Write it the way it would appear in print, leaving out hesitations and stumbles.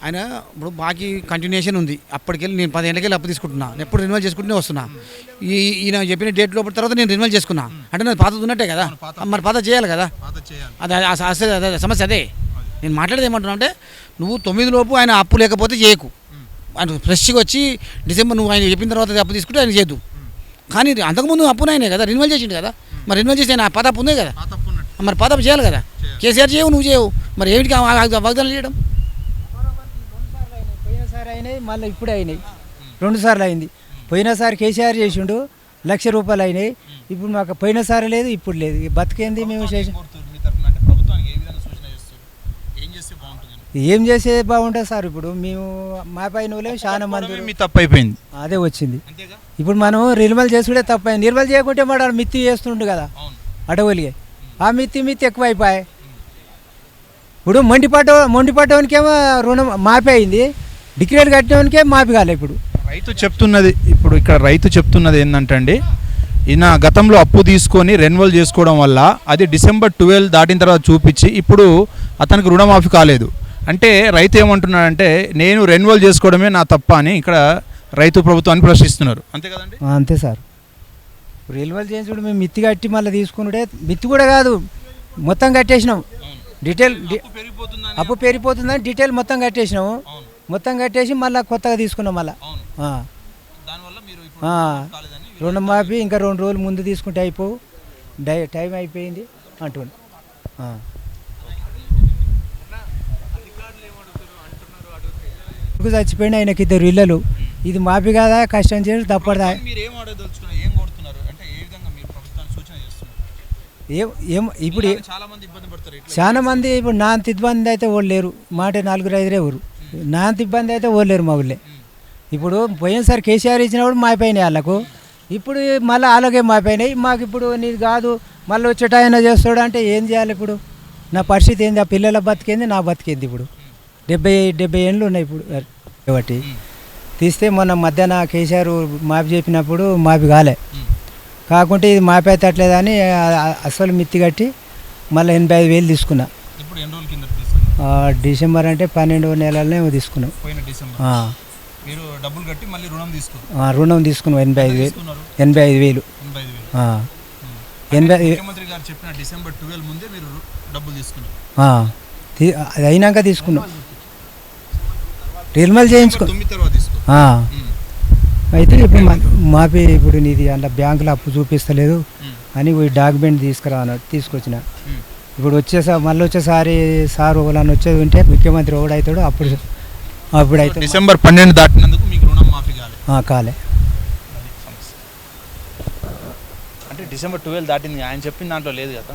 ఆయన ఇప్పుడు బాకీ కంటిన్యూషన్ ఉంది. అప్పటికెళ్ళి నేను 10 ఏళ్ళకెళ్ళి అప్పు తీసుకుంటున్నా, ఎప్పుడు రెన్యువల్ చేసుకుంటూనే వస్తున్నా. ఈయన చెప్పిన డేట్ లోపల తర్వాత నేను రెన్యువల్ చేసుకున్నా అంటే నాకు పాత ఉన్నట్టే కదా, మరి పాత చేయాలి కదా. అదే సమస్య. అదే నేను మాట్లాడేది ఏమంటున్నా అంటే, నువ్వు 9 లోపు ఆయన అప్పు లేకపోతే చేయకు. ఆయన ఫ్రెష్గా వచ్చి డిసెంబర్ నువ్వు ఆయన చెప్పిన తర్వాత అప్పు తీసుకుంటే ఆయన చేయదు. కానీ అంతకుముందు అప్పునైనే కదా రెన్యువల్ చేసిండు కదా, మరి రెన్యువల్ చేసి ఆయన పాత అప్పు ఉంది కదా, మరి పాత అప్పు చేయాలి కదా. కేసీఆర్ చేయవు, నువ్వు చేయవు, మరి ఏమిటికి వాగ్దానాలు చేయడం? పోయినసారి అయినాయి, మళ్ళీ ఇప్పుడు అయినాయి, 2 సార్లు అయింది. పోయినసారి కేసీఆర్ చేసిండు, ₹1,00,000 అయినాయి. ఇప్పుడు మాకు పోయినసారి లేదు, ఇప్పుడు లేదు. బతికేంది మేము చేసి ఏం చేసే బాగుంటుంది సార్. ఇప్పుడు మేము మా పైన చాలా మంది తప్పు అయిపోయింది, అదే వచ్చింది. ఇప్పుడు మనం నిర్మల్ చేసుకుంటే తప్పైంది. నిర్మల్ చేయకుంటే మాట మిత్తి చేస్తుండు కదా అటవలిగే, ఆ మిత్తి ఎక్కువ అయిపోయాయి. ఇప్పుడు మొండిపడ్డవనికేమో రుణం మాఫీ అయింది, డిక్రేట్ కట్టినవనికే మాఫీ కాలే. ఇప్పుడు ఇక్కడ రైతు చెప్తున్నది ఏంటంటే అండి, ఈయన గతంలో అప్పు తీసుకొని రెన్యువల్ చేసుకోవడం వల్ల అది డిసెంబర్ 12 దాటిన తర్వాత చూపించి ఇప్పుడు అతనికి రుణమాఫీ కాలేదు. అంటే రైతు ఏమంటున్నాడంటే, నేను రెన్యువల్ చేసుకోవడమే నా తప్ప అని ఇక్కడ రైతు ప్రభుత్వాన్ని ప్రశ్నిస్తున్నారు. అంతే కదండి? అంతే సార్. రెన్యువల్ చేయించుడు మేము మిత్తి కట్టి మళ్ళీ తీసుకున్నాడే, మిత్తి కూడా కాదు మొత్తం కట్టేసినాం. డీటెయిల్ అప్పు పెరిగిపోతుందని డీటెయిల్ మొత్తం కట్టేసినాము. మొత్తం కట్టేసి మళ్ళీ కొత్తగా తీసుకున్నాం. మళ్ళీ రుణమాఫీ ఇంకా 2 రోజులు ముందు తీసుకుంటే అయిపోవు, టైం అయిపోయింది అంటుంది. చచ్చిపోయిన ఆయనకి 2 ఇళ్ళలు, ఇది మాఫీ కాదా, కష్టం చేసి తప్పదా? ఇప్పుడు చాలా మంది ఇప్పుడు నా అంత ఇబ్బంది అయితే వాళ్ళు లేరు, మాట 4-5 ఎవరు నా అంత ఇబ్బంది అయితే వాళ్ళు లేరు మా ఊళ్ళే. ఇప్పుడు పోయినసారి కేసీఆర్ ఇచ్చినప్పుడు మాయిపోయినాయి వాళ్ళకు, ఇప్పుడు మళ్ళీ అలాగే మాయిపోయినాయి. మాకు ఇప్పుడు నీది కాదు మళ్ళీ వచ్చేట ఆయన చేస్తాడు అంటే ఏం చేయాలి? ఇప్పుడు నా పరిస్థితి ఏంది? ఆ పిల్లల బతికేంది, నా బతికేంది? ఇప్పుడు 70 ఏళ్ళు ఉన్నాయి ఇప్పుడు కాబట్టి తీస్తే. మొన్న మధ్యాహ్న కేసీఆర్ మాఫీ చెప్పినప్పుడు మాఫీ కాలే, కాకుంటే ఇది మాఫీ అవుతట్లేదని అసలు మిత్తి కట్టి మళ్ళీ 85,000 తీసుకున్నా. డిసెంబర్ అంటే 12వ నెలలోనే తీసుకున్నాం. రుణం తీసుకున్నాం 85,000. అది అయినాక తీసుకున్నాం, రిన్యువల్ చేయించుకున్నాం. అయితే ఇప్పుడు మాఫీ ఇప్పుడు నీది అలా బ్యాంకులో అప్పు చూపిస్తలేదు అని డాక్యుమెంట్ తీసుకురా అన్నట్టు తీసుకొచ్చిన. ఇప్పుడు మళ్ళీ వచ్చేసారి సార్ ఒకళ్ళని వచ్చేది ఉంటే ముఖ్యమంత్రి ఒకడవుతాడు, అప్పుడు అయితే డిసెంబర్ 12 దాటినందుకు మీకు రుణం మాఫీ కాలే. అంటే డిసెంబర్ 12 దాటింది, ఆయన చెప్పిన దాంట్లో లేదు కదా.